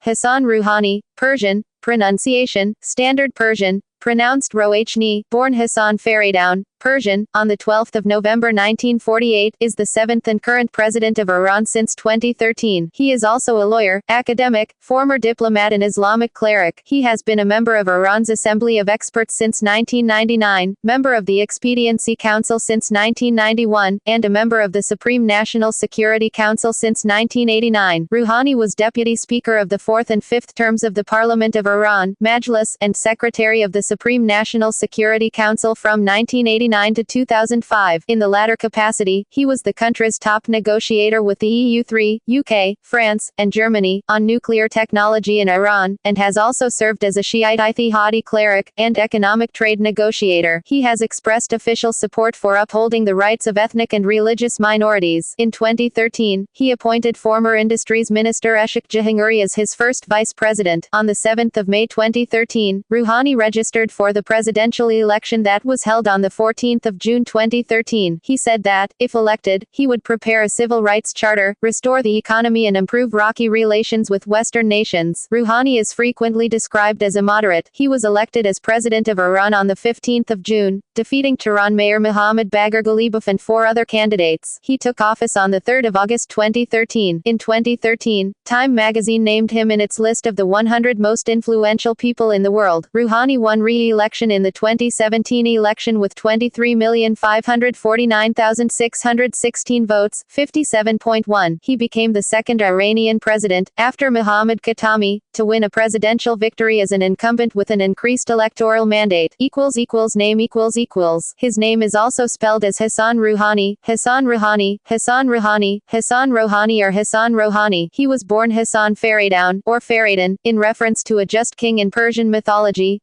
Hassan Rouhani Persian, pronunciation, Standard Persian, pronounced Rouhani, born Hassan Fereydoun Persian, on 12 November 1948, is the seventh and current president of Iran since 2013. He is also a lawyer, academic, former diplomat and Islamic cleric. He has been a member of Iran's Assembly of Experts since 1999, member of the Expediency Council since 1991, and a member of the Supreme National Security Council since 1989. Rouhani was Deputy Speaker of the fourth and fifth terms of the Parliament of Iran, Majlis, and Secretary of the Supreme National Security Council from 1989 to 2005. In the latter capacity, he was the country's top negotiator with the EU3, UK, France, and Germany, on nuclear technology in Iran, and has also served as a Shi'ite ijtihadi cleric, and economic trade negotiator. He has expressed official support for upholding the rights of ethnic and religious minorities. In 2013, he appointed former Industries Minister Eshaq Jahangiri as his first vice president. On 7 May 2013, Rouhani registered for the presidential election that was held on 14 June 2013. He said that, if elected, he would prepare a civil rights charter, restore the economy and improve rocky relations with Western nations. Rouhani is frequently described as a moderate. He was elected as president of Iran on 15 June, defeating Tehran Mayor Mohammad Bagher and 4 other candidates. He took office on 3 August 2013. In 2013, Time magazine named him in its list of the 100 most influential people in the world. Rouhani won re-election in the 2017 election with 23,549,616 votes, 57.1. He became the second Iranian president, after Mohammad Khatami, to win a presidential victory as an incumbent with an increased electoral mandate. Name His name is also spelled as Hassan Rouhani, Hassan Rouhani, Hassan Rouhani, Hassan Rouhani or Hassan Rouhani. He was born Hassan Fereydoun, or Fereydoun, in reference to a just king in Persian mythology.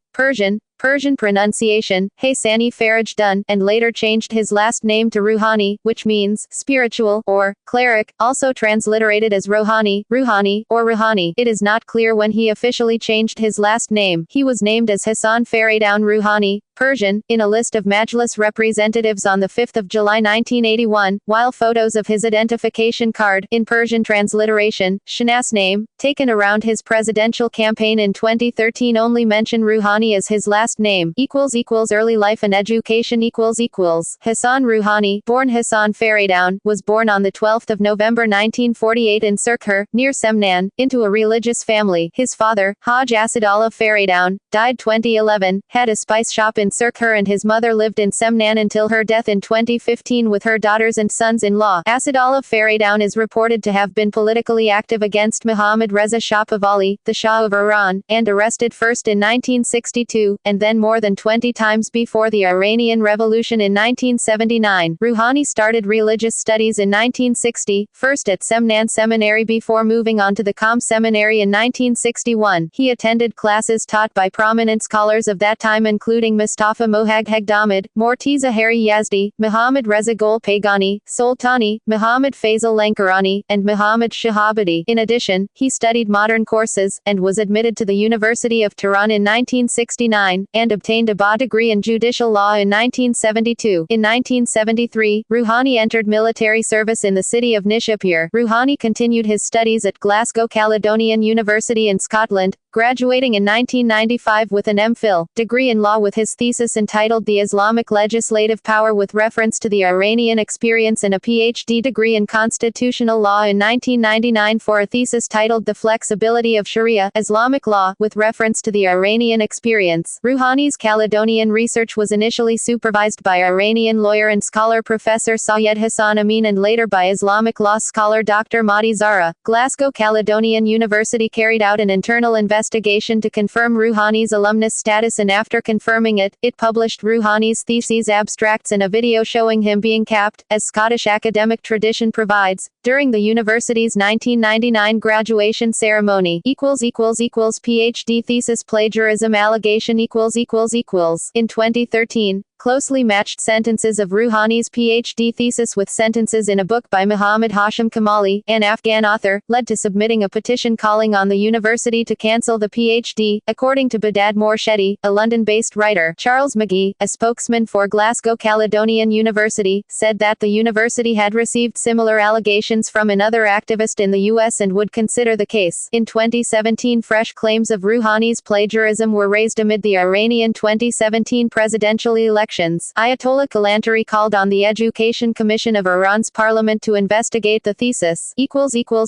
Persian pronunciation, Hassani Fereydoun, and later changed his last name to Rouhani, which means spiritual or cleric, also transliterated as Rouhani, Rouhani, or Rouhani. It is not clear when he officially changed his last name. He was named as Hassan Fereydoun Rouhani Persian, in a list of Majlis representatives on 5 July 1981, while photos of his identification card, in Persian transliteration, Shanas name, taken around his presidential campaign in 2013 only mention Rouhani as his last name. Early life and education Hassan Rouhani, born Hassan Fereydoun, was born on 12 November 1948 in Surkhar, near Semnan, into a religious family. His father, Haj Asadullah Fereydoun, died 2011, had a spice shop in Surkhar and his mother lived in Semnan until her death in 2015 with her daughters and sons-in-law. Asadullah Fereydoun is reported to have been politically active against Mohammad Reza Shah Pahlavi, the Shah of Iran, and arrested first in 1962, and then more than 20 times before the Iranian Revolution in 1979. Rouhani started religious studies in 1960, first at Semnan Seminary before moving on to the Qom Seminary in 1961. He attended classes taught by prominent scholars of that time including Mustafa Mohag Hegdamid, Morteza Hari Yazdi, Muhammad Reza Gol Paygani, Soltani, Muhammad Faisal Lankarani, and Muhammad Shahabadi. In addition, he studied modern courses, and was admitted to the University of Tehran in 1969, and obtained a BA degree in judicial law in 1972. In 1973, Rouhani entered military service in the city of Nishapur. Rouhani continued his studies at Glasgow Caledonian University in Scotland, graduating in 1995 with an MPhil degree in law with his thesis entitled The Islamic Legislative Power with reference to the Iranian experience and a PhD degree in constitutional law in 1999 for a thesis titled The Flexibility of Sharia Islamic Law with reference to the Iranian experience. Rouhani's Caledonian research was initially supervised by Iranian lawyer and scholar Professor Syed Hassan Amin and later by Islamic law scholar Dr. Mahdi Zahra. Glasgow Caledonian University carried out an internal investigation to confirm Rouhani's alumnus status and after confirming it, it published Rouhani's theses abstracts and a video showing him being capped, as Scottish academic tradition provides, during the university's 1999 graduation ceremony. PhD thesis plagiarism allegation In 2013, closely matched sentences of Rouhani's PhD thesis with sentences in a book by Muhammad Hashim Kamali, an Afghan author, led to submitting a petition calling on the university to cancel the PhD, according to Badad Morshetti, a London-based writer. Charles McGee, a spokesman for Glasgow Caledonian University, said that the university had received similar allegations from another activist in the US and would consider the case. In 2017, fresh claims of Rouhani's plagiarism were raised amid the Iranian 2017 presidential elections. Ayatollah Kalantari called on the Education Commission of Iran's parliament to investigate the thesis.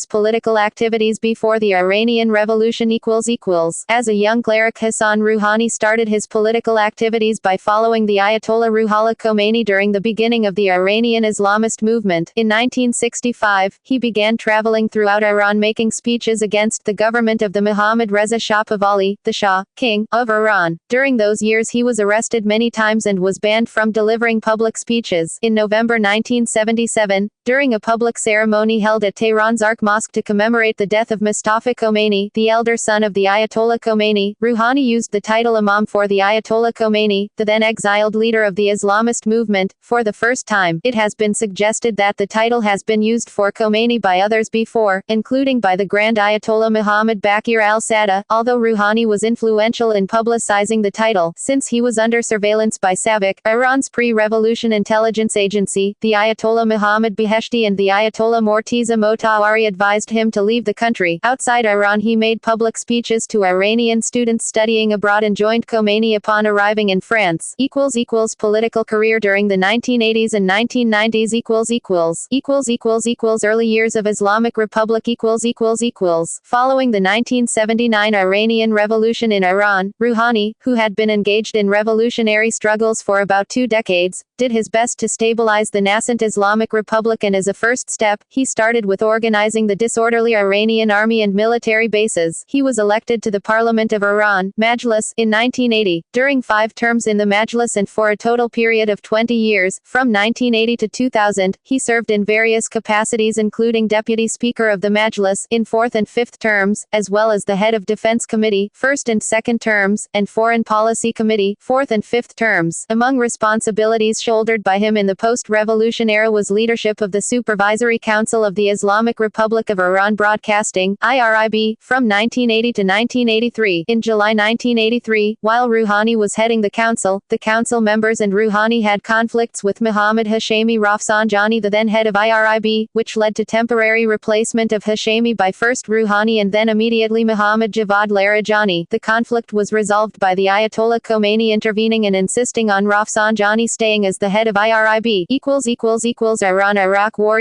Political activities before the Iranian Revolution. As a young cleric, Hassan Rouhani started his political activities by following the Ayatollah Ruhollah Khomeini during the beginning of the Iranian Islamist movement. In 1965, he began traveling throughout Iran making speeches against the government of the Mohammad Reza Shah Pahlavi, the Shah, King, of Iran. During those years he was arrested many times and was banned from delivering public speeches. In November 1977, during a public ceremony held at Tehran's Ark Mosque to commemorate the death of Mustafa Khomeini, the elder son of the Ayatollah Khomeini, Rouhani used the title Imam for the Ayatollah Khomeini, the then exiled leader of the Islamist movement, for the first time. It has been suggested that the title has been used for Khomeini by others before, including by the Grand Ayatollah Muhammad Baqir al-Sadeh, although Rouhani was influential in publicizing the title, since he was under surveillance by SAVAK, Iran's pre-revolution intelligence agency. The Ayatollah Muhammad Beheshti and the Ayatollah Morteza Motahari advised him to leave the country. Outside Iran, he made public speeches to Iranian students studying abroad and joined Khomeini upon arriving in France. Political career during the 1980s and 1990s. Early years of Islamic Republic. Following the 1979 Iranian Revolution in Iran, Rouhani, who had been engaged in revolutionary struggles for about 2 decades, did his best to stabilize the nascent Islamic Republic, and as a first step, he started with organizing the disorderly Iranian army and military bases. He was elected to the Parliament of Iran, Majlis, in 1980. During 5 terms in the Majlis and for a total period of 20 years, from 1980 to 2000, he served in various capacities including Deputy Speaker of the Majlis in 4th and 5th terms, as well as the head of Defense Committee, 1st and 2nd terms, and Foreign Policy Committee, 4th and 5th terms. Among responsibilities shouldered by him in the post-revolution era was leadership of the Supervisory Council of the Islamic Republic of Iran Broadcasting, IRIB, from 1980 to 1983. In July 1983, while Rouhani was heading the council members and Rouhani had conflicts with Mohammad Hashemi Rafsanjani, the then head of IRIB, which led to temporary replacement of Hashemi by first Rouhani and then immediately Mohammad Javad Larijani. The conflict was resolved by the Ayatollah Khomeini intervening and insisting on Rafsanjani staying as the head of IRIB. Iran-Iraq War.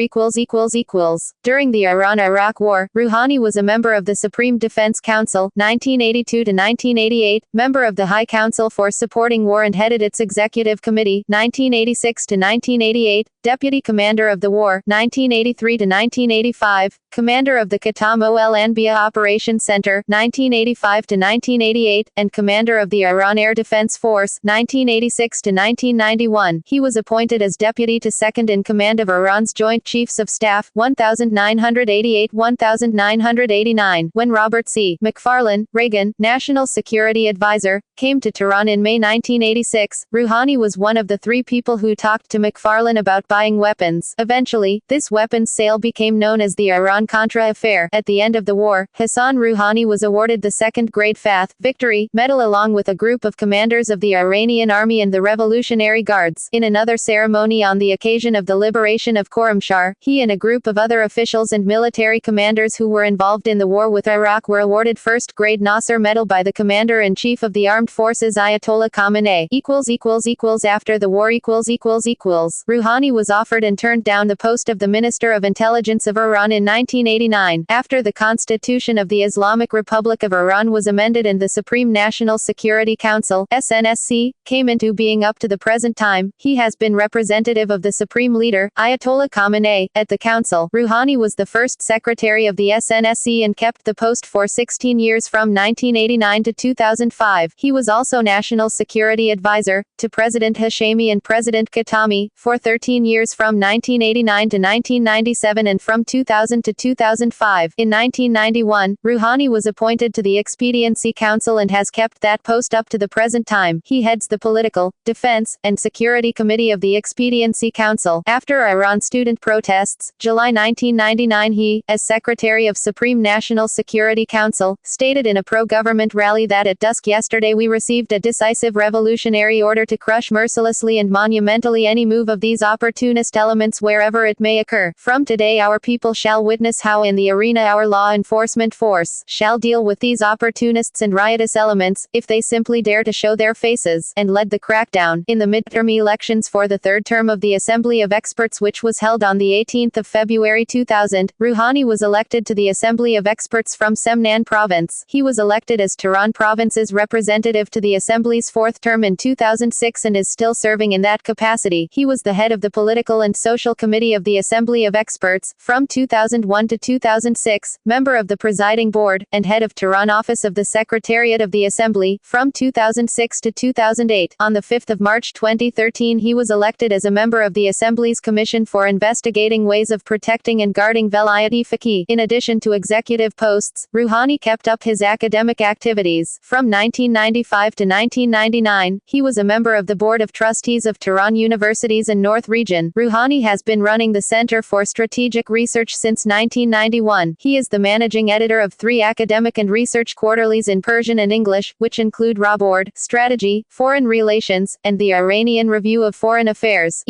During the Iran-Iraq War, Rouhani was a member of the Supreme Defense Council, 1982 to 1988, member of the High Council for Supporting War and headed its Executive Committee, 1986 to 1988, Deputy Commander of the War, 1983 to 1985, Commander of the Qatam Ol Anbiya Operations Center, 1985 to 1988, and Commander of the Iran Air Defense Force, 1986 to 1991. He was appointed as Deputy to Second in Command of Iran's Joint Chiefs of Staff, 1988-1989, when Robert C. McFarlane, Reagan, National Security Advisor, came to Tehran in May 1986. Rouhani was one of the 3 people who talked to McFarlane about buying weapons. Eventually, this weapons sale became known as the Iran-Contra affair. At the end of the war, Hassan Rouhani was awarded the 2nd grade Fath Victory Medal along with a group of commanders of the Iranian Army and the Revolutionary Guards. In another ceremony on the occasion of the liberation of Khoramshahr, he and a group of other officials and military commanders who were involved in the war with Iraq were awarded 1st grade Nasr Medal by the Commander-in-Chief of the Armed Forces Ayatollah Khamenei. After the war. Rouhani was offered and turned down the post of the Minister of Intelligence of Iran in 1989. After the Constitution of the Islamic Republic of Iran was amended and the Supreme National Security Council, SNSC, came into being up to the present time, he has been representative of the Supreme Leader, Ayatollah Khamenei, at the Council. Rouhani was the first Secretary of the SNSC and kept the post for 16 years from 1989 to 2005. He was also National Security Advisor to President Hashemi and President Khatami for 13 years from 1989 to 1997 and from 2000 to 2005. In 1991, Rouhani was appointed to the Expediency Council and has kept that post up to the present time. He heads the political, Defense, and Security Committee of the Expediency Council. After Iran student protests, July 1999, he, as Secretary of Supreme National Security Council, stated in a pro-government rally that at dusk yesterday we received a decisive revolutionary order to crush mercilessly and monumentally any move of these opportunist elements wherever it may occur. From today our people shall witness how in the arena our law enforcement force shall deal with these opportunists and riotous elements, if they simply dare to show their faces, and led the crackdown in the midterm elections for the third term of the Assembly of Experts, which was held on the 18th of February 2000. Rouhani was elected to the Assembly of Experts from Semnan Province. He was elected as Tehran Province's representative to the Assembly's fourth term in 2006 and is still serving in that capacity. He was the head of the Political and Social Committee of the Assembly of Experts from 2001 to 2006, member of the Presiding Board, and head of Tehran Office of the Secretariat of the Assembly from 2006 to 2008. On the 5th of March 2013 he was elected as a member of the Assembly's Commission for Investigating Ways of Protecting and Guarding Velayat-e Faqih. In addition to executive posts, Rouhani kept up his academic activities. From 1995 to 1999, he was a member of the Board of Trustees of Tehran Universities and North Region. Rouhani has been running the Center for Strategic Research since 1991. He is the managing editor of 3 academic and research quarterlies in Persian and English, which include Board, Strategy, Foreign Relations, and the Iranian Review of Foreign Affairs.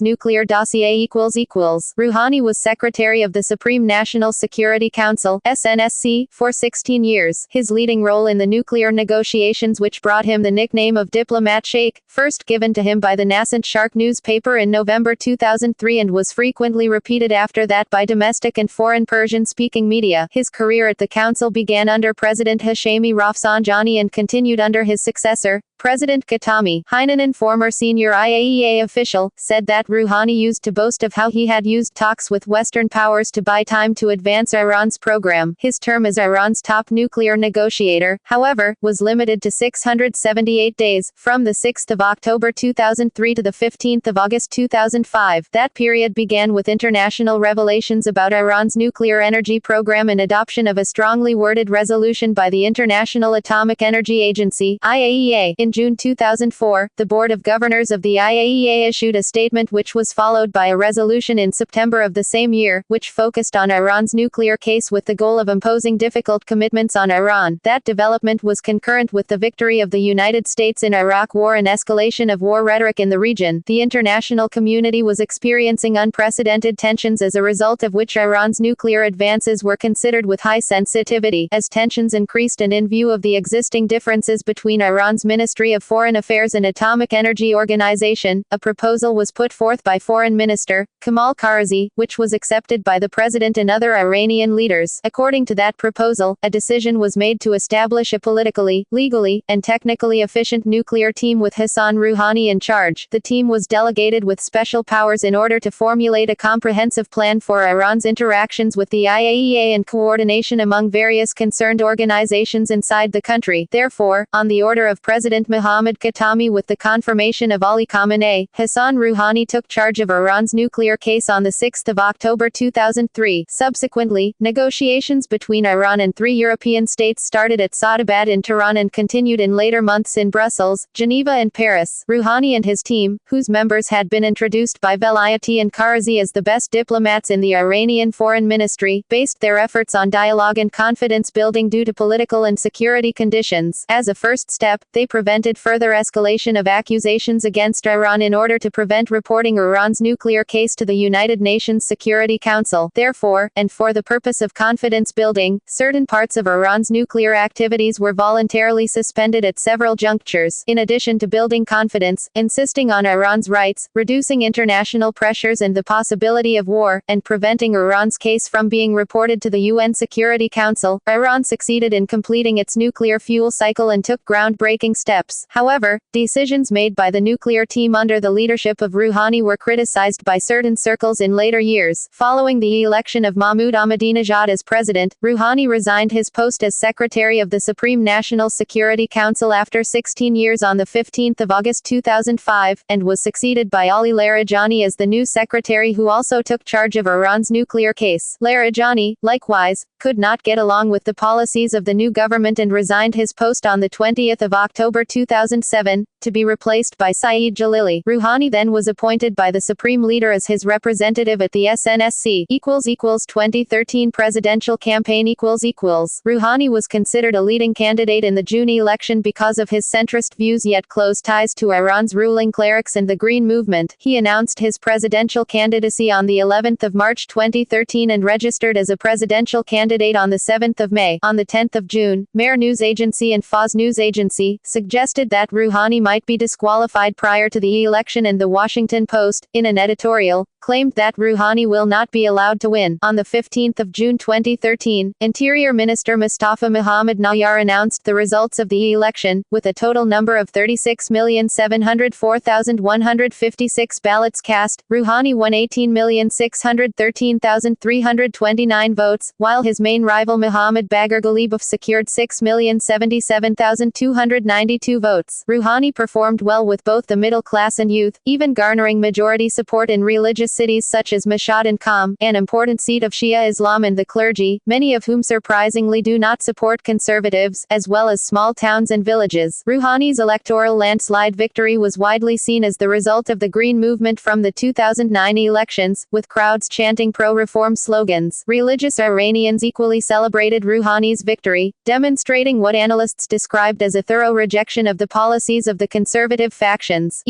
Nuclear dossier. Rouhani was Secretary of the Supreme National Security Council (SNSC) for 16 years. His leading role in the nuclear negotiations, which brought him the nickname of Diplomat Sheikh, first given to him by the Nascent newspaper in November 2003 and was frequently repeated after that by domestic and foreign Persian-speaking media. His career at the council began under President Hassan Rouhani and continued under his successor, President Khatami. Heinanen, former senior IAEA official, said that Rouhani used to boast of how he had used talks with Western powers to buy time to advance Iran's program. His term as Iran's top nuclear negotiator, however, was limited to 678 days, from the 6th of October 2003 to the 15th of August 2005. That period began with international revelations about Iran's nuclear energy program and adoption of a strongly worded resolution by the International Atomic Energy Agency, IAEA. In June 2004, the Board of Governors of the IAEA issued a statement which was followed by a resolution in September of the same year, which focused on Iran's nuclear case with the goal of imposing difficult commitments on Iran. That development was concurrent with the victory of the United States in Iraq War and escalation of war rhetoric in the region. The international community was experiencing unprecedented tensions, as a result of which Iran's nuclear advances were considered with high sensitivity. As tensions increased and in view of the existing differences between Iran's Ministry of Foreign Affairs and Atomic Energy Organization, a proposal was put forth by Foreign Minister Kamal Kharazi, which was accepted by the President and other Iranian leaders. According to that proposal, a decision was made to establish a politically, legally, and technically efficient nuclear team with Hassan Rouhani in charge. The team was delegated with special powers in order to formulate a comprehensive plan for Iran's interactions with the IAEA and coordination among various concerned organizations inside the country. Therefore, on the order of President Mohammad Khatami with the confirmation of Ali Khamenei, Hassan Rouhani took charge of Iran's nuclear case on 6 October 2003. Subsequently, negotiations between Iran and 3 European states started at Saadabad in Tehran and continued in later months in Brussels, Geneva and Paris. Rouhani and his team, whose members had been introduced by Velayati and Kharazi as the best diplomats in the Iranian Foreign Ministry, based their efforts on dialogue and confidence building due to political and security conditions. As a first step, they prevented further escalation of accusations against Iran in order to prevent reporting Iran's nuclear case to the United Nations Security Council. Therefore, and for the purpose of confidence building, certain parts of Iran's nuclear activities were voluntarily suspended at several junctures. In addition to building confidence, insisting on Iran's rights, reducing international pressures and the possibility of war, and preventing Iran's case from being reported to the UN Security Council, Iran succeeded in completing its nuclear fuel cycle and took groundbreaking steps. However, decisions made by the nuclear team under the leadership of Rouhani were criticized by certain circles in later years. Following the election of Mahmoud Ahmadinejad as president, Rouhani resigned his post as Secretary of the Supreme National Security Council after 16 years on 15 August 2005, and was succeeded by Ali Larijani as the new secretary, who also took charge of Iran's nuclear case. Larijani, likewise, could not get along with the policies of the new government and resigned his post on 20 October 2007, to be replaced by Saeed Jalili. Rouhani then was appointed by the Supreme Leader as his representative at the SNSC. 2013 presidential campaign. Rouhani was considered a leading candidate in the June election because of his centrist views yet close ties to Iran's ruling clerics and the Green Movement. He announced his presidential candidacy on the 11th of March 2013 and registered as a presidential candidate on the 7th of May. On the 10th of June, Mehr News Agency and Faz News Agency suggested that Rouhani might be disqualified prior to the election, and the Washington Post, in an editorial, claimed that Rouhani will not be allowed to win. On the 15th of June 2013, Interior Minister Mustafa Muhammad Nayar announced the results of the election, with a total number of 36,704,156 ballots cast. Rouhani won 18,613,329 votes, while his main rival Mohammad Bagher Ghalibaf secured 6,077,292 votes. Rouhani performed well with both the middle class and youth, even garnering majority support in religious cities such as Mashhad and Qom, an important seat of Shia Islam, and the clergy, many of whom surprisingly do not support conservatives, as well as small towns and villages. Rouhani's electoral landslide victory was widely seen as the result of the Green Movement from the 2009 elections, with crowds chanting pro-reform slogans. Religious Iranians equally celebrated Rouhani's victory, demonstrating what analysts described as a thorough rejection of the policies of the conservative factions.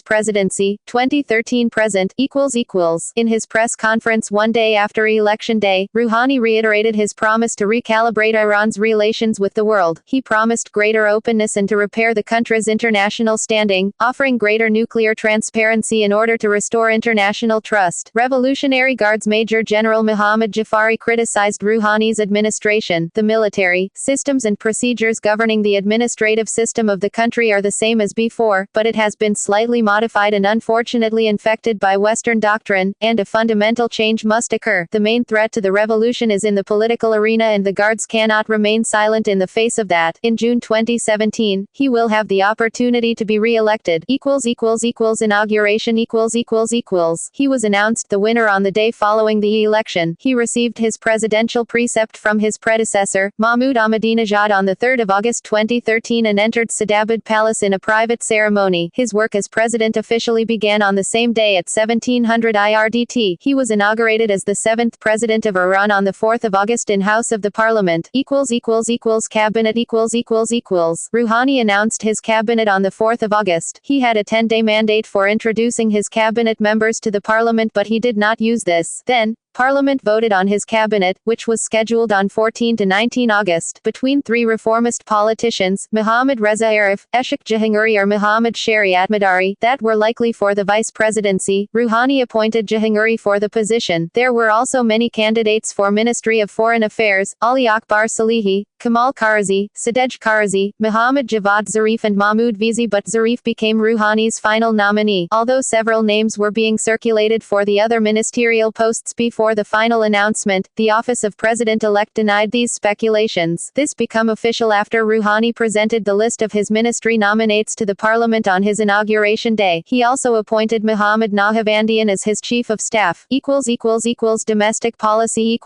Presidency, 2013-present, In his press conference one day after Election Day, Rouhani reiterated his promise to recalibrate Iran's relations with the world. He promised greater openness and to repair the country's international standing, offering greater nuclear transparency in order to restore international trust. Revolutionary Guards Major General Muhammad Jafari criticized Rouhani's administration. The military, systems and procedures governing the administrative system of the country are the same as before, but it has been slightly modified and unfortunately infected by Western doctrine, and a fundamental change must occur. The main threat to the revolution is in the political arena, and the Guards cannot remain silent in the face of that. In June 2017, he will have the opportunity to be re-elected. Inauguration. He was announced the winner on the day following the election. He received his presidential precept from his predecessor, Mahmoud Ahmadinejad, on the 3rd of August 2013 and entered Sadabad Palace in a private ceremony. His work as president officially began on the same day at 1700 IRDT. He was inaugurated as the 7th president of Iran on the 4th of August in House of the Parliament. Cabinet. Rouhani announced his cabinet on the 4th of August. He had a 10-day mandate for introducing his cabinet members to the parliament, but he did not use this. Then, Parliament voted on his cabinet, which was scheduled on 14 to 19 August, between three reformist politicians, Mohammad Reza Arif, Eshaq Jahangiri or Mohammad Shariat Madari, that were likely for the vice presidency. Rouhani appointed Jahangiri for the position. There were also many candidates for Ministry of Foreign Affairs: Ali Akbar Salehi, Kamal Kharazi, Sadegh Kharazi, Mohammad Javad Zarif and Mahmoud Vizi, but Zarif became Rouhani's final nominee. Although several names were being circulated for the other ministerial posts before the final announcement, the office of president-elect denied these speculations. This became official after Rouhani presented the list of his ministry nominates to the parliament on his inauguration day. He also appointed Muhammad Nahavandian as his chief of staff. Domestic policy.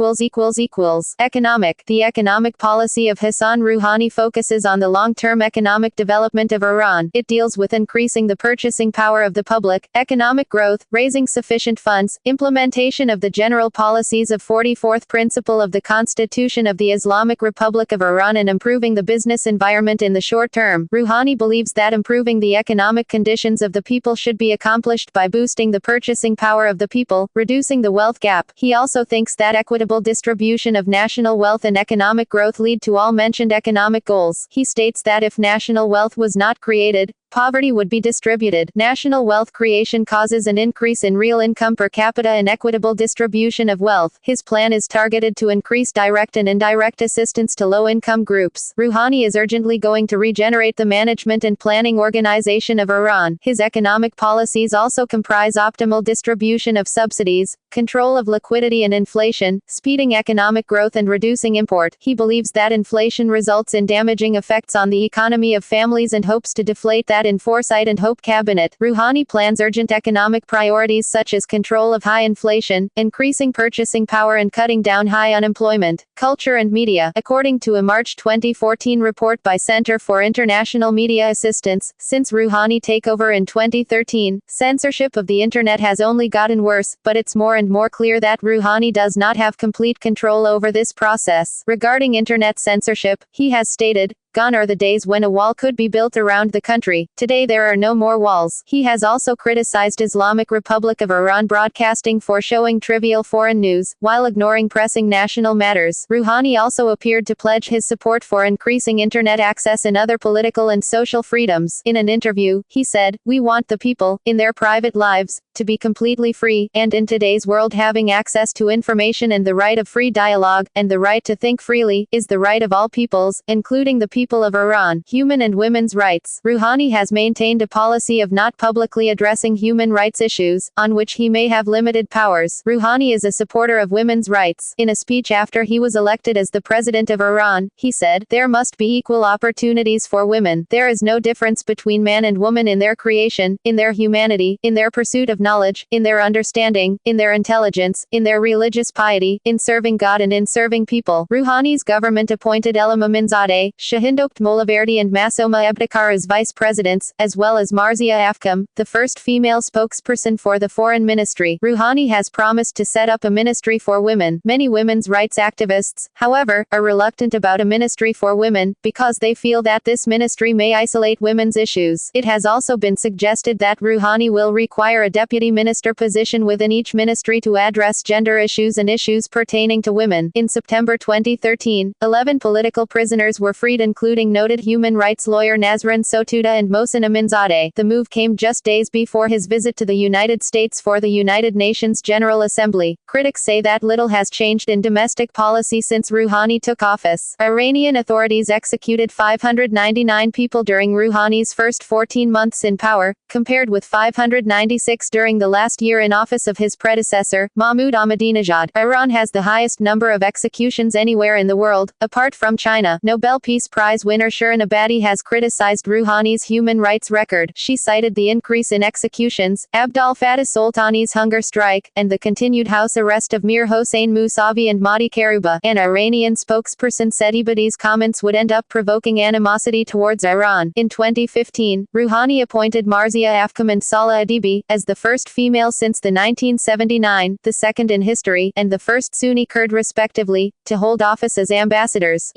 Economic. The economic policy of Hassan Rouhani focuses on the long-term economic development of Iran. It deals with increasing the purchasing power of the public, economic growth, raising sufficient funds, implementation of the general policies of 44th principle of the Constitution of the Islamic Republic of Iran, and improving the business environment in the short term. Rouhani believes that improving the economic conditions of the people should be accomplished by boosting the purchasing power of the people, reducing the wealth gap. He also thinks that equitable distribution of national wealth and economic growth lead to all mentioned economic goals. He states that if national wealth was not created, poverty would be distributed. National wealth creation causes an increase in real income per capita and equitable distribution of wealth. His plan is targeted to increase direct and indirect assistance to low-income groups. Rouhani is urgently going to regenerate the management and planning organization of Iran. His economic policies also comprise optimal distribution of subsidies, control of liquidity and inflation, speeding economic growth and reducing import. He believes that inflation results in damaging effects on the economy of families and hopes to deflate that that in Foresight and Hope cabinet, Rouhani plans urgent economic priorities such as control of high inflation, increasing purchasing power and cutting down high unemployment, culture and media. According to a March 2014 report by Center for International Media Assistance, since Rouhani takeover in 2013, censorship of the internet has only gotten worse, but it's more and more clear that Rouhani does not have complete control over this process. Regarding internet censorship, he has stated, "Gone are the days when a wall could be built around the country. Today there are no more walls." He has also criticized Islamic Republic of Iran broadcasting for showing trivial foreign news, while ignoring pressing national matters. Rouhani also appeared to pledge his support for increasing internet access and other political and social freedoms. In an interview, he said, "We want the people, in their private lives, to be completely free, and in today's world having access to information and the right of free dialogue, and the right to think freely, is the right of all peoples, including the people of Iran." Human and women's rights. Rouhani has maintained a policy of not publicly addressing human rights issues, on which he may have limited powers. Rouhani is a supporter of women's rights. In a speech after he was elected as the president of Iran, he said, "There must be equal opportunities for women. There is no difference between man and woman in their creation, in their humanity, in their pursuit of knowledge, in their understanding, in their intelligence, in their religious piety, in serving God and in serving people." Rouhani's government appointed Elam Aminzadeh, Shahindokt Molaverdi and Masoma Ebtekar as vice presidents, as well as Marzia Afkam, the first female spokesperson for the Foreign Ministry. Rouhani has promised to set up a ministry for women. Many women's rights activists, however, are reluctant about a ministry for women, because they feel that this ministry may isolate women's issues. It has also been suggested that Rouhani will require a deputy minister position within each ministry to address gender issues and issues pertaining to women. In September 2013, 11 political prisoners were freed, including noted human rights lawyer Nazrin Sotuda and Mohsen Aminzadeh. The move came just days before his visit to the United States for the United Nations General Assembly. Critics say that little has changed in domestic policy since Rouhani took office. Iranian authorities executed 599 people during Rouhani's first 14 months in power, compared with 596 during the last year in office of his predecessor, Mahmoud Ahmadinejad. Iran has the highest number of executions anywhere in the world, apart from China. Nobel Peace Prize winner Shirin Ebadi has criticized Rouhani's human rights record. She cited the increase in executions, Abdel Fattah Soltani's hunger strike, and the continued house arrest of Mir Hossein Mousavi and Mahdi Karouba. An Iranian spokesperson said Ebadi's comments would end up provoking animosity towards Iran. In 2015, Rouhani appointed Marzia Afkam and Salah Adibi as the first female since the 1979, the second in history, and the first Sunni Kurd respectively, to hold office as ambassadors.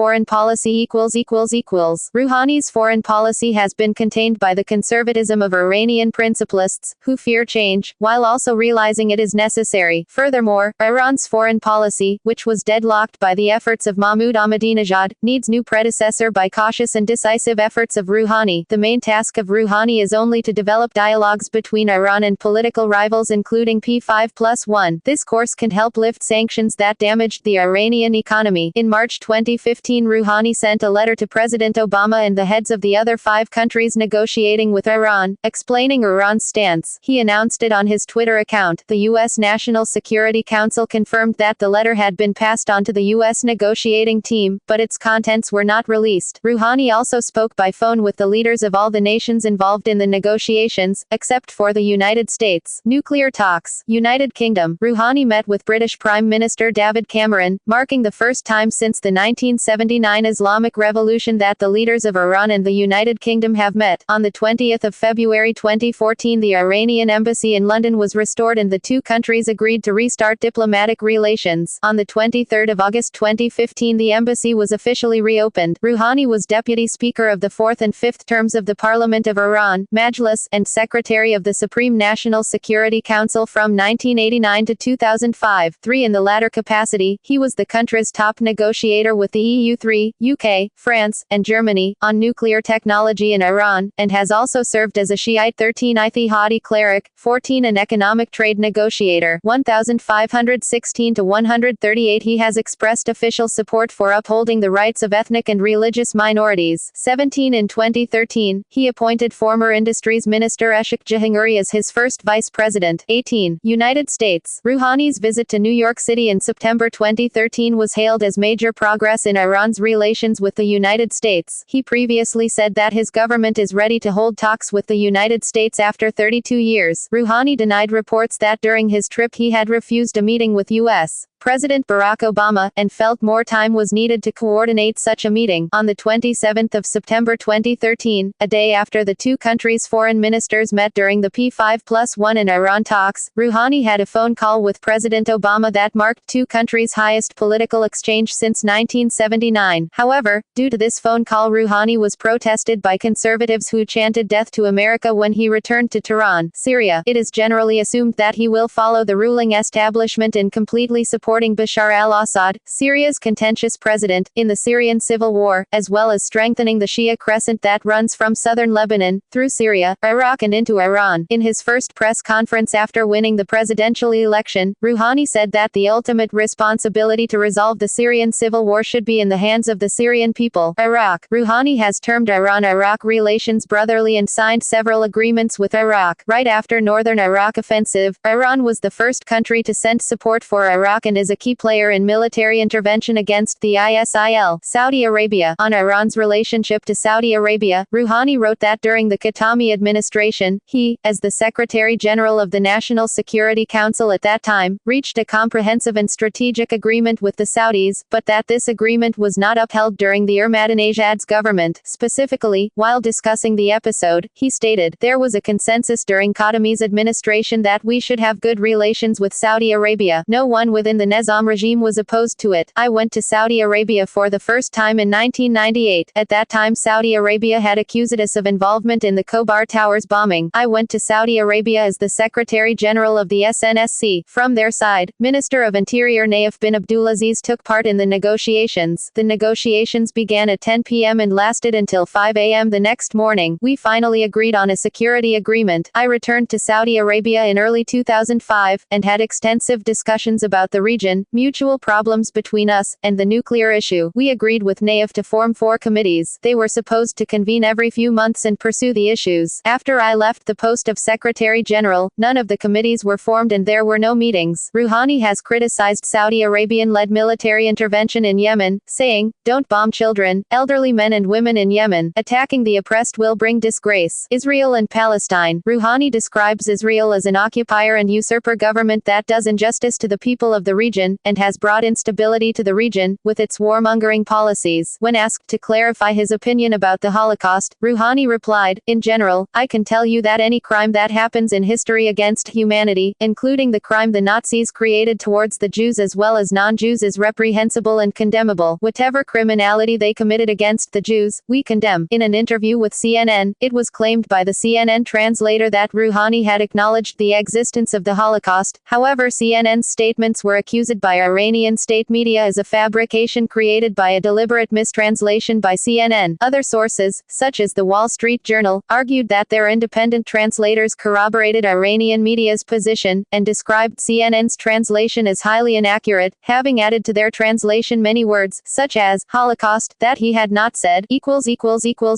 Foreign policy Rouhani's foreign policy has been contained by the conservatism of Iranian principalists, who fear change, while also realizing it is necessary. Furthermore, Iran's foreign policy, which was deadlocked by the efforts of Mahmoud Ahmadinejad, needs new predecessor by cautious and decisive efforts of Rouhani. The main task of Rouhani is only to develop dialogues between Iran and political rivals, including P5+1. This course can help lift sanctions that damaged the Iranian economy. In March 2015, Rouhani sent a letter to President Obama and the heads of the other 5 countries negotiating with Iran, explaining Iran's stance. He announced it on his Twitter account. The U.S. National Security Council confirmed that the letter had been passed on to the U.S. negotiating team, but its contents were not released. Rouhani also spoke by phone with the leaders of all the nations involved in the negotiations, except for the United States. Nuclear talks. United Kingdom. Rouhani met with British Prime Minister David Cameron, marking the first time since the 1979 Islamic Revolution that the leaders of Iran and the United Kingdom have met. On the 20th of February 2014, the Iranian Embassy in London was restored and the two countries agreed to restart diplomatic relations. On the 23rd of August 2015, the embassy was officially reopened. Rouhani was Deputy Speaker of the 4th and 5th terms of the Parliament of Iran, Majlis, and Secretary of the Supreme National Security Council from 1989 to 2005. In the latter capacity, he was the country's top negotiator with the EU3, UK, France, and Germany, on nuclear technology in Iran, and has also served as a Shi'ite 13 Ithihadi cleric, 14 an economic trade negotiator. 1516 to 138 He has expressed official support for upholding the rights of ethnic and religious minorities. 17 In 2013, he appointed former Industries Minister Eshaq Jahangiri as his first vice president. 18. United States. Rouhani's visit to New York City in September 2013 was hailed as major progress in Iran's Iran's relations with the United States. He previously said that his government is ready to hold talks with the United States after 32 years. Rouhani denied reports that during his trip he had refused a meeting with U.S. President Barack Obama, and felt more time was needed to coordinate such a meeting. On the 27th of September 2013, a day after the two countries' foreign ministers met during the P5+1 and Iran talks, Rouhani had a phone call with President Obama that marked two countries' highest political exchange since 1979. However, due to this phone call, Rouhani was protested by conservatives who chanted death to America when he returned to Tehran, Syria. It is generally assumed that he will follow the ruling establishment in completely supporting Bashar al-Assad, Syria's contentious president, in the Syrian civil war, as well as strengthening the Shia crescent that runs from southern Lebanon, through Syria, Iraq and into Iran. In his first press conference after winning the presidential election, Rouhani said that the ultimate responsibility to resolve the Syrian civil war should be in the hands of the Syrian people. Iraq. Rouhani has termed Iran-Iraq relations brotherly and signed several agreements with Iraq. Right after northern Iraq offensive, Iran was the first country to send support for Iraq and is a key player in military intervention against the ISIL. Saudi Arabia. On Iran's relationship to Saudi Arabia, Rouhani wrote that during the Khatami administration, he, as the Secretary General of the National Security Council at that time, reached a comprehensive and strategic agreement with the Saudis, but that this agreement was not upheld during the Ahmadinejad's government. Specifically, while discussing the episode, he stated, "There was a consensus during Khatami's administration that we should have good relations with Saudi Arabia. No one within the Nizam regime was opposed to it. I went to Saudi Arabia for the first time in 1998. At that time Saudi Arabia had accused us of involvement in the Khobar Towers bombing. I went to Saudi Arabia as the Secretary General of the SNSC. From their side, Minister of Interior Naif bin Abdulaziz took part in the negotiations. The negotiations began at 10 p.m. and lasted until 5 a.m. the next morning. We finally agreed on a security agreement. I returned to Saudi Arabia in early 2005, and had extensive discussions about the region, mutual problems between us, and the nuclear issue. We agreed with Naif to form 4 committees. They were supposed to convene every few months and pursue the issues. After I left the post of Secretary General, none of the committees were formed and there were no meetings." Rouhani has criticized Saudi Arabian-led military intervention in Yemen, saying, "Don't bomb children, elderly men and women in Yemen. Attacking the oppressed will bring disgrace." Israel and Palestine. Rouhani describes Israel as an occupier and usurper government that does injustice to the people of the region, and has brought instability to the region, with its warmongering policies. When asked to clarify his opinion about the Holocaust, Rouhani replied, "In general, I can tell you that any crime that happens in history against humanity, including the crime the Nazis created towards the Jews as well as non-Jews, is reprehensible and condemnable. Whatever criminality they committed against the Jews, we condemn." In an interview with CNN, it was claimed by the CNN translator that Rouhani had acknowledged the existence of the Holocaust. However, CNN's statements were accused by Iranian state media as a fabrication created by a deliberate mistranslation by CNN. Other sources, such as the Wall Street Journal, argued that their independent translators corroborated Iranian media's position, and described CNN's translation as highly inaccurate, having added to their translation many words, such as Holocaust, that he had not said,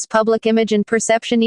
public image and perception .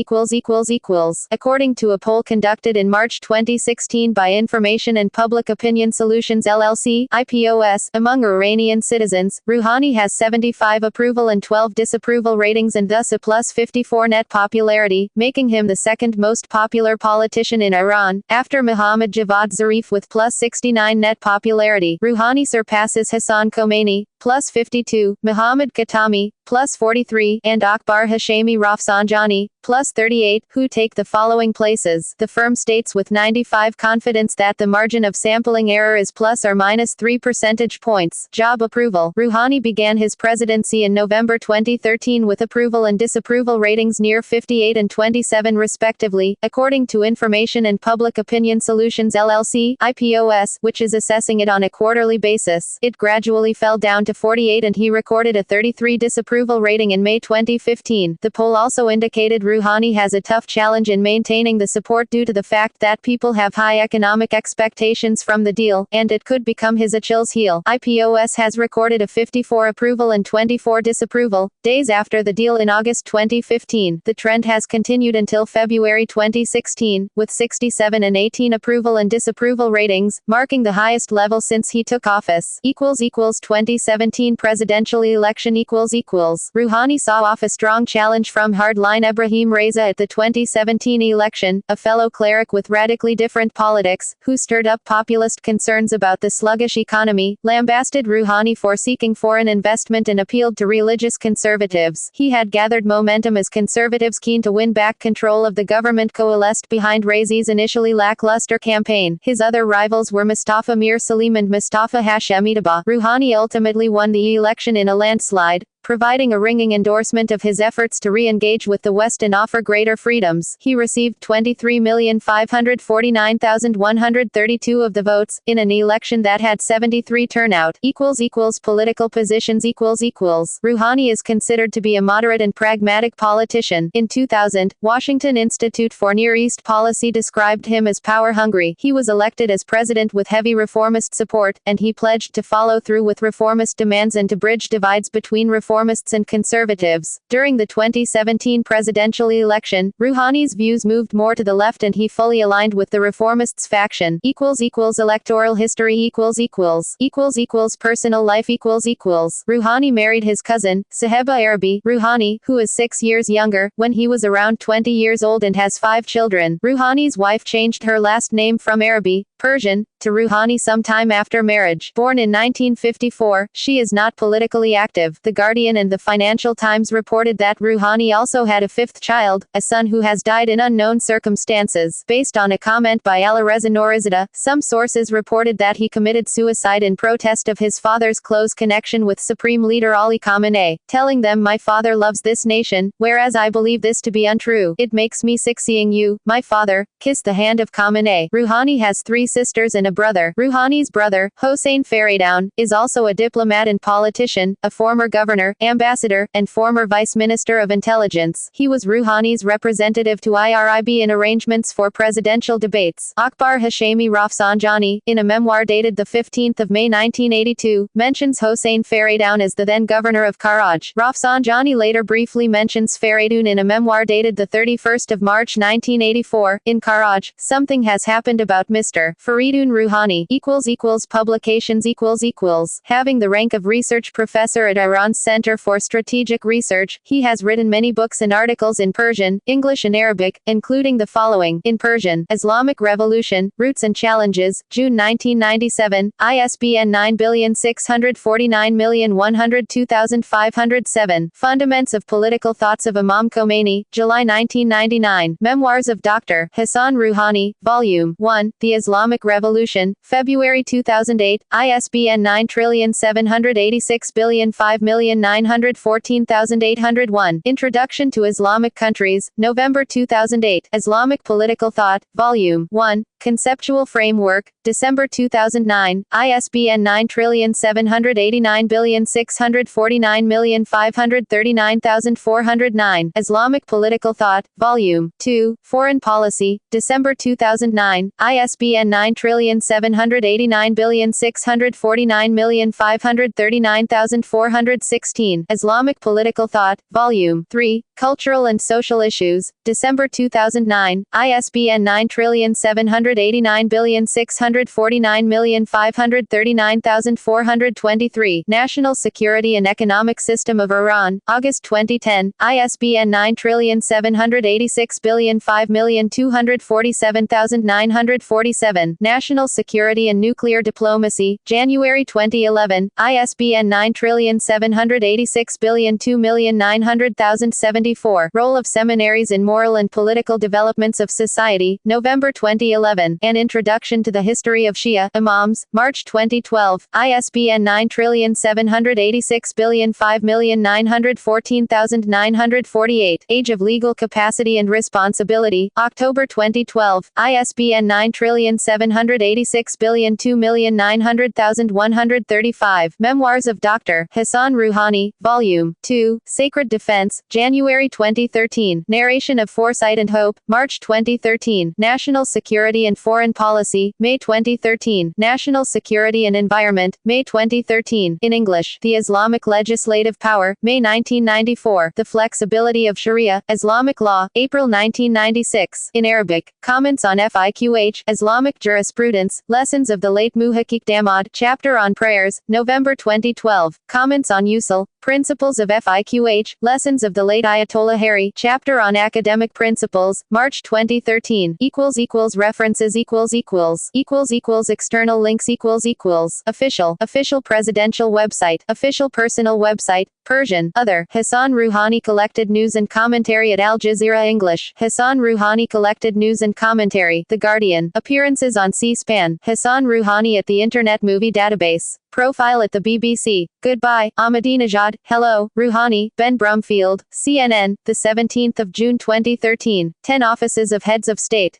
According to a poll conducted in March 2016 by Information and Public Opinion Solutions LLC, IPOS, among Iranian citizens, Rouhani has 75 approval and 12 disapproval ratings and thus a +54 net popularity, making him the second most popular politician in Iran, after Mohammad Javad Zarif with +69 net popularity. Rouhani surpasses Hassan Khomeini, +52, Mohammad Khatami, +43, and Akbar Hashemi Rafsanjani, +38, who take the following places. The firm states with 95% confidence that the margin of sampling error is ±3 percentage points. Job approval. Rouhani began his presidency in November 2013 with approval and disapproval ratings near 58 and 27 respectively, according to Information and Public Opinion Solutions LLC, IPOS, which is assessing it on a quarterly basis. It gradually fell down to 48 and he recorded a 33 disapproval rating in May 2015. The poll also indicated Rouhani has a tough challenge in maintaining the support due to the fact that people have high economic expectations from the deal, and it could become his Achilles heel. IPOS has recorded a 54 approval and 24 disapproval days after the deal in August 2015. The trend has continued until February 2016, with 67 and 18 approval and disapproval ratings, marking the highest level since he took office. == 27 2017 presidential election Rouhani saw off a strong challenge from hardline Ebrahim Raisi at the 2017 election, a fellow cleric with radically different politics, who stirred up populist concerns about the sluggish economy, lambasted Rouhani for seeking foreign investment and appealed to religious conservatives. He had gathered momentum as conservatives keen to win back control of the government coalesced behind Raisi's initially lackluster campaign. His other rivals were Mustafa Mir Salim and Mustafa Hashemidabah. Rouhani ultimately won the election in a landslide, providing a ringing endorsement of his efforts to re-engage with the West and offer greater freedoms. He received 23,549,132 of the votes, in an election that had 73 turnout. Political positions Rouhani is considered to be a moderate and pragmatic politician. In 2000, Washington Institute for Near East Policy described him as power-hungry. He was elected as president with heavy reformist support, and he pledged to follow through with reformist demands and to bridge divides between reformists and conservatives. During the 2017 presidential election, Rouhani's views moved more to the left and he fully aligned with the reformists faction. Electoral history personal life Rouhani married his cousin, Saheba Arabi Rouhani, who is 6 years younger, when he was around 20 years old and has 5 children. Rouhani's wife changed her last name from Arabi, Persian, to Rouhani sometime after marriage. Born in 1954, she is not politically active. The Guardian and the Financial Times reported that Rouhani also had a 5th child, a son who has died in unknown circumstances. Based on a comment by Alireza Nourizadeh, some sources reported that he committed suicide in protest of his father's close connection with Supreme Leader Ali Khamenei, telling them, "My father loves this nation, whereas I believe this to be untrue. It makes me sick seeing you, my father, kiss the hand of Khamenei." Rouhani has 3 sisters and a brother. Rouhani's brother, Hassan Fereydoun, is also a diplomat and politician, a former governor, ambassador, and former vice minister of intelligence. He was Rouhani's representative to IRIB in arrangements for presidential debates. Akbar Hashemi Rafsanjani, in a memoir dated the 15th of May 1982, mentions Hassan Fereydoun as the then governor of Karaj. Rafsanjani later briefly mentions Fereydoun in a memoir dated the 31st of March 1984, in Karaj. Something has happened about Mr. Fereydoun Rouhani. Publications Having the rank of research professor at Iran's Center for Strategic Research, he has written many books and articles in Persian, English and Arabic, including the following. In Persian, Islamic Revolution, Roots and Challenges, June 1997, ISBN 96491022507. Fundaments of Political Thoughts of Imam Khomeini, July 1999. Memoirs of Dr. Hassan Rouhani, Volume 1, The Islamic Revolution, February 2008, ISBN 9786005914801. Introduction to Islamic Countries, November 2008. Islamic Political Thought, Volume 1, Conceptual Framework, December 2009, ISBN 9789649539409. Islamic Political Thought, Volume 2, Foreign Policy, December 2009, ISBN 9789649539416. Islamic Political Thought, Volume 3, Cultural and Social Issues, December 2009, ISBN 9789649539423. National Security and Economic System of Iran, August 2010, ISBN 97865,005,247,947. National Security and Nuclear Diplomacy, January 2011, ISBN 9786002,900,074. Role of Seminaries in Moral and Political Developments of Society, November 2011. An Introduction to the History of Shia Imams, March 2012, ISBN 9786005,914,948. Age of Legal Capacity and Responsibility, October 2012, ISBN 9786002,900,135. Memoirs of Dr. Hassan Rouhani, Volume 2, Sacred Defense, January 2013. Narration of Foresight and Hope, March 2013. National Security Security and Foreign Policy, May 2013. National Security and Environment, May 2013. In English, The Islamic Legislative Power, May 1994. The Flexibility of Sharia, Islamic Law, April 1996. In Arabic, Comments on Fiqh, Islamic Jurisprudence, Lessons of the Late Muhakkik Damad, Chapter on Prayers, November 2012. Comments on Usul, Principles of Fiqh, Lessons of the Late Ayatollah Hari, Chapter on Academic Principles, March 2013. References External links Official Presidential Website, Official Personal Website, Persian, Other, Hassan Rouhani Collected News and Commentary at Al Jazeera English, Hassan Rouhani Collected News and Commentary, The Guardian, Appearances on C-SPAN, Hassan Rouhani at the Internet Movie Database, Profile at the BBC, Goodbye, Ahmadinejad, Hello, Rouhani, Ben Brumfield, CNN, the 17th of June 2013, 10 Offices of Heads of State.